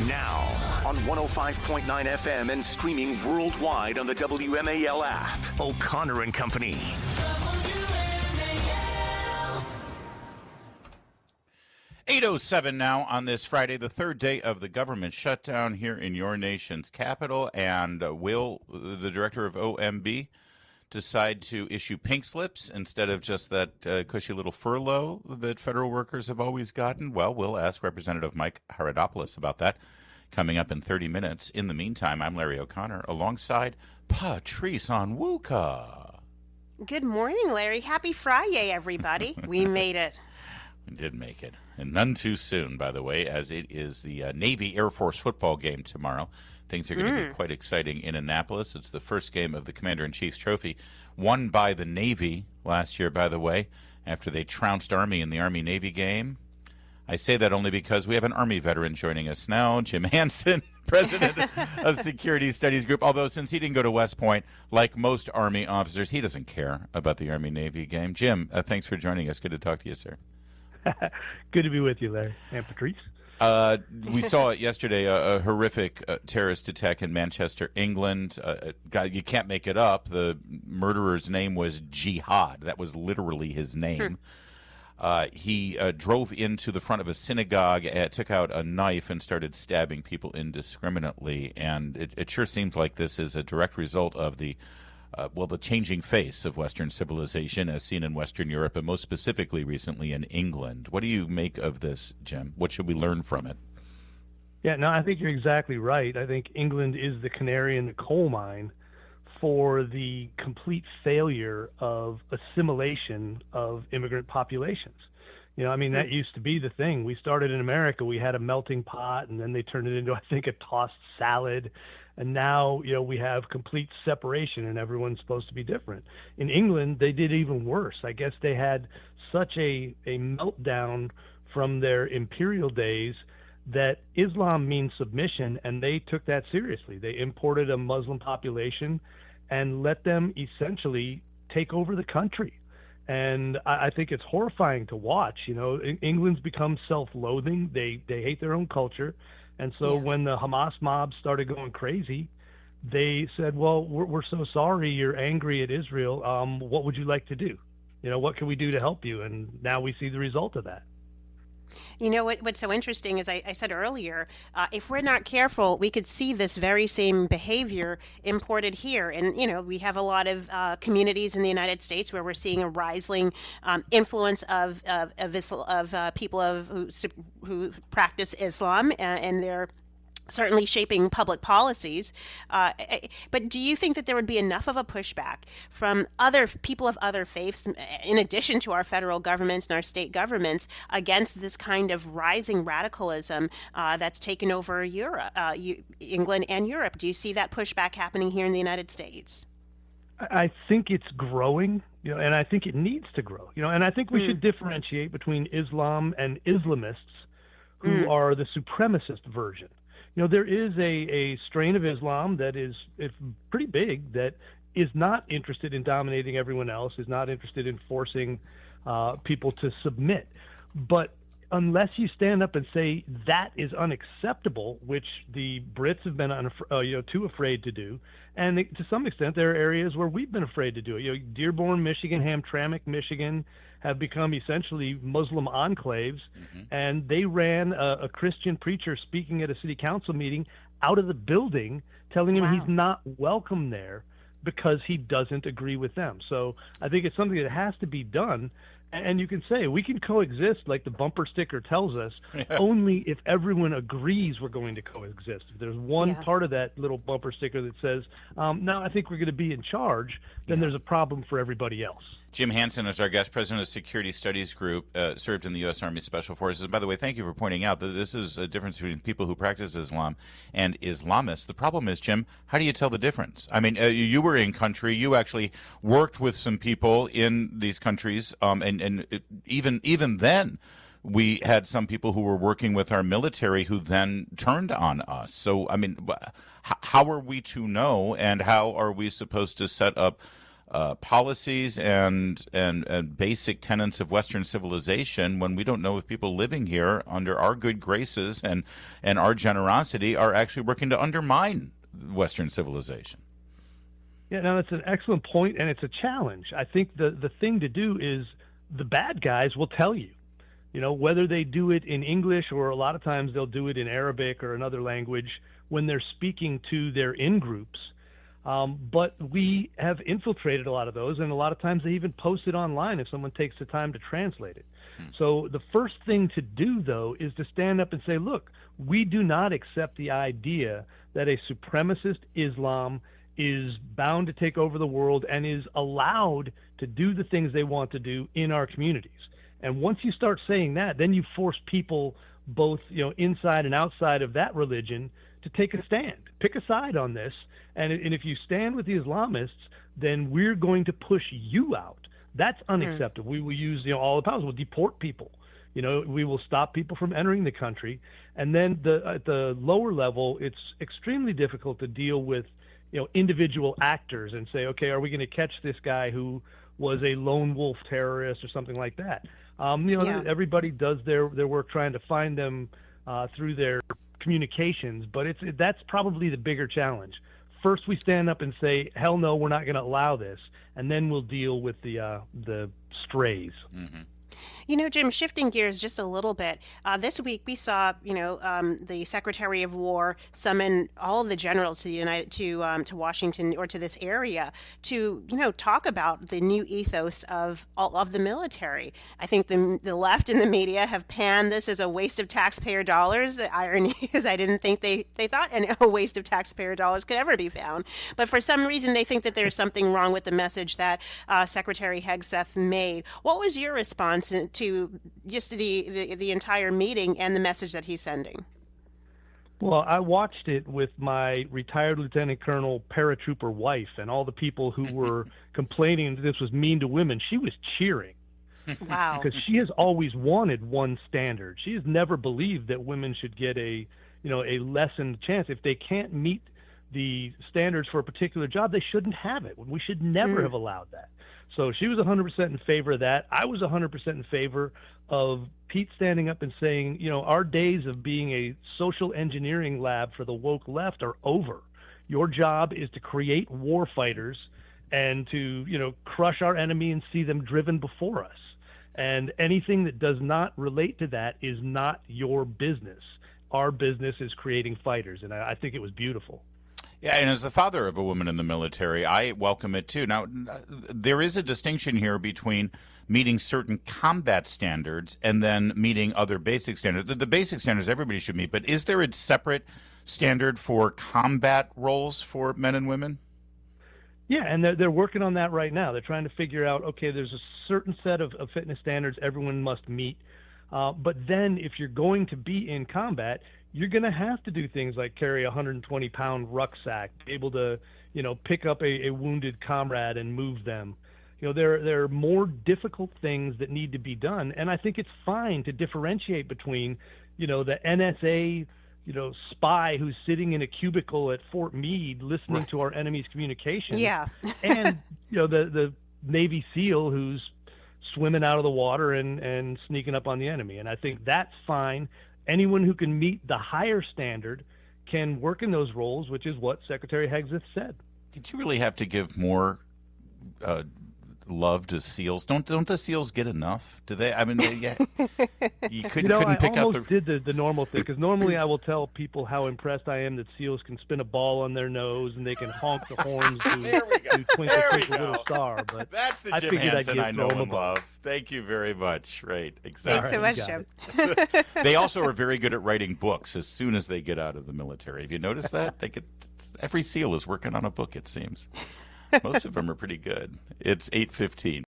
Now, on 105.9 FM and streaming worldwide on the WMAL app. O'Connor and Company. WMAL. 8:07 now on this Friday, the third day of the government shutdown here in your nation's capital. And will the director of OMB decide to issue pink slips instead of just that cushy little furlough that federal workers have always gotten? Well, we'll ask Representative Mike Haradopoulos about that coming up in 30 minutes. In the meantime, I'm Larry O'Connor alongside Patrice Onwuka. Good morning, Larry. Happy Friday, everybody. We made it. We did make it. And none too soon, by the way, as it is the Navy Air Force football game tomorrow. Things are going to be quite exciting in Annapolis. It's the first game of the Commander-in-Chief's Trophy, won by the Navy last year, by the way, after they trounced Army in the Army-Navy game. I say that only because we have an Army veteran joining us now, Jim Hanson, president of Security Studies Group. Although since he didn't go to West Point, like most Army officers, he doesn't care about the Army-Navy game. Jim, thanks for joining us. Good to talk to you, sir. Good to be with you, Larry and Patrice. We saw it yesterday, a horrific terrorist attack in Manchester, England. You can't make it up. The murderer's name was Jihad. That was literally his name. He drove into the front of a synagogue, took out a knife, and started stabbing people indiscriminately. And it sure seems like this is a direct result of the changing face of Western civilization as seen in Western Europe, and most specifically recently in England. What do you make of this, Jim? What should we learn from it? Yeah, no, I think you're exactly right. I think England is the canary in the coal mine for the complete failure of assimilation of immigrant populations. You know, I mean, that used to be the thing. We started in America, we had a melting pot, and then they turned it into, I think, a tossed salad. And now, you know, we have complete separation and everyone's supposed to be different. In England, they did even worse. I guess they had such a meltdown from their imperial days that Islam means submission, and they took that seriously. They imported a Muslim population and let them essentially take over the country. And I think it's horrifying to watch. You know, England's become self-loathing. They hate their own culture. And so when the Hamas mob started going crazy, they said, well, we're so sorry you're angry at Israel. What would you like to do? You know, what can we do to help you? And now we see the result of that. You know, what's so interesting is I said earlier, if we're not careful, we could see this very same behavior imported here. And, you know, we have a lot of communities in the United States where we're seeing a rising influence of people who practice Islam, and they're certainly shaping public policies. But do you think that there would be enough of a pushback from other people of other faiths, in addition to our federal governments and our state governments, against this kind of rising radicalism that's taken over Europe, England and Europe? Do you see that pushback happening here in the United States? I think it's growing, you know, and I think it needs to grow, you know, and I think we should differentiate between Islam and Islamists who are the supremacist version. You know, there is a strain of Islam that is pretty big, that is not interested in dominating everyone else, is not interested in forcing people to submit. But unless you stand up and say that is unacceptable, which the Brits have been too afraid to do, and to some extent there are areas where we've been afraid to do it. You know, Dearborn, Michigan, Hamtramck, Michigan have become essentially Muslim enclaves, and they ran a Christian preacher speaking at a city council meeting out of the building, telling him he's not welcome there because he doesn't agree with them. So I think it's something that has to be done. And you can say we can coexist like the bumper sticker tells us, only if everyone agrees we're going to coexist. If there's one part of that little bumper sticker that says, no, I think we're going to be in charge, then there's a problem for everybody else. Jim Hanson is our guest, president of Security Studies Group, served in the U.S. Army Special Forces. By the way, thank you for pointing out that this is a difference between people who practice Islam and Islamists. The problem is, Jim, how do you tell the difference? I mean, you were in country. You actually worked with some people in these countries, and even then, we had some people who were working with our military who then turned on us. So, I mean, how are we to know, and how are we supposed to set up policies and basic tenets of Western civilization when we don't know if people living here under our good graces and our generosity are actually working to undermine Western civilization. Yeah, no, that's an excellent point, and it's a challenge. I think the thing to do is the bad guys will tell you, whether they do it in English or a lot of times they'll do it in Arabic or another language when they're speaking to their in-groups. But we have infiltrated a lot of those, and a lot of times they even post it online if someone takes the time to translate it. So the first thing to do, though, is to stand up and say, look, we do not accept the idea that a supremacist Islam is bound to take over the world and is allowed to do the things they want to do in our communities. And once you start saying that, then you force people both, inside and outside of that religion to take a stand, pick a side on this. And if you stand with the Islamists, then we're going to push you out. That's unacceptable. We will use, all the powers. We'll deport people. We will stop people from entering the country. And then at the lower level, it's extremely difficult to deal with, individual actors and say, okay, are we going to catch this guy who was a lone wolf terrorist or something like that? Everybody does their work trying to find them through their communications, but that's probably the bigger challenge. First, we stand up and say, hell no, we're not going to allow this, and then we'll deal with the strays. Mm-hmm. Jim, shifting gears just a little bit, this week we saw, the Secretary of War summon all of the generals to Washington or to this area to, talk about the new ethos of the military. I think the left and the media have panned this as a waste of taxpayer dollars. The irony is I didn't think they thought a waste of taxpayer dollars could ever be found. But for some reason, they think that there's something wrong with the message that Secretary Hegseth made. What was your response to just the entire meeting and the message that he's sending? Well, I watched it with my retired Lieutenant Colonel paratrooper wife, and all the people who were complaining that this was mean to women. She was cheering. Wow. Because she has always wanted one standard. She has never believed that women should get a lessened chance. If they can't meet the standards for a particular job, they shouldn't have it. We should never have allowed that. So she was 100% in favor of that. I was 100% in favor of Pete standing up and saying, our days of being a social engineering lab for the woke left are over. Your job is to create war fighters and to, crush our enemy and see them driven before us. And anything that does not relate to that is not your business. Our business is creating fighters. And I think it was beautiful. Yeah, and as the father of a woman in the military, I welcome it too. Now, there is a distinction here between meeting certain combat standards and then meeting other basic standards. The basic standards everybody should meet, but is there a separate standard for combat roles for men and women? Yeah, and they're working on that right now. They're trying to figure out, okay, there's a certain set of fitness standards everyone must meet. But then if you're going to be in combat, you're going to have to do things like carry a 120-pound rucksack, be able to, pick up a wounded comrade and move them. There are more difficult things that need to be done. And I think it's fine to differentiate between, the NSA, spy who's sitting in a cubicle at Fort Meade listening to our enemy's communications. Yeah. And, the Navy SEAL who's swimming out of the water and sneaking up on the enemy. And I think that's fine. Anyone who can meet the higher standard can work in those roles, which is what Secretary Hegseth said. Did you really have to give more love to SEALs? Don't the SEALs get enough? Do they? I mean, you couldn't pick out the. I almost did the normal thing, because normally I will tell people how impressed I am that SEAls can spin a ball on their nose and they can honk the horns to Twinkle Twinkle Little Star. But that's the Jim Hanson I know and love. Thank you very much. Right, exactly. Thanks so much, Jim. They also are very good at writing books as soon as they get out of the military. Have you noticed that? Every SEAL is working on a book, it seems. Most of them are pretty good. It's 8:15.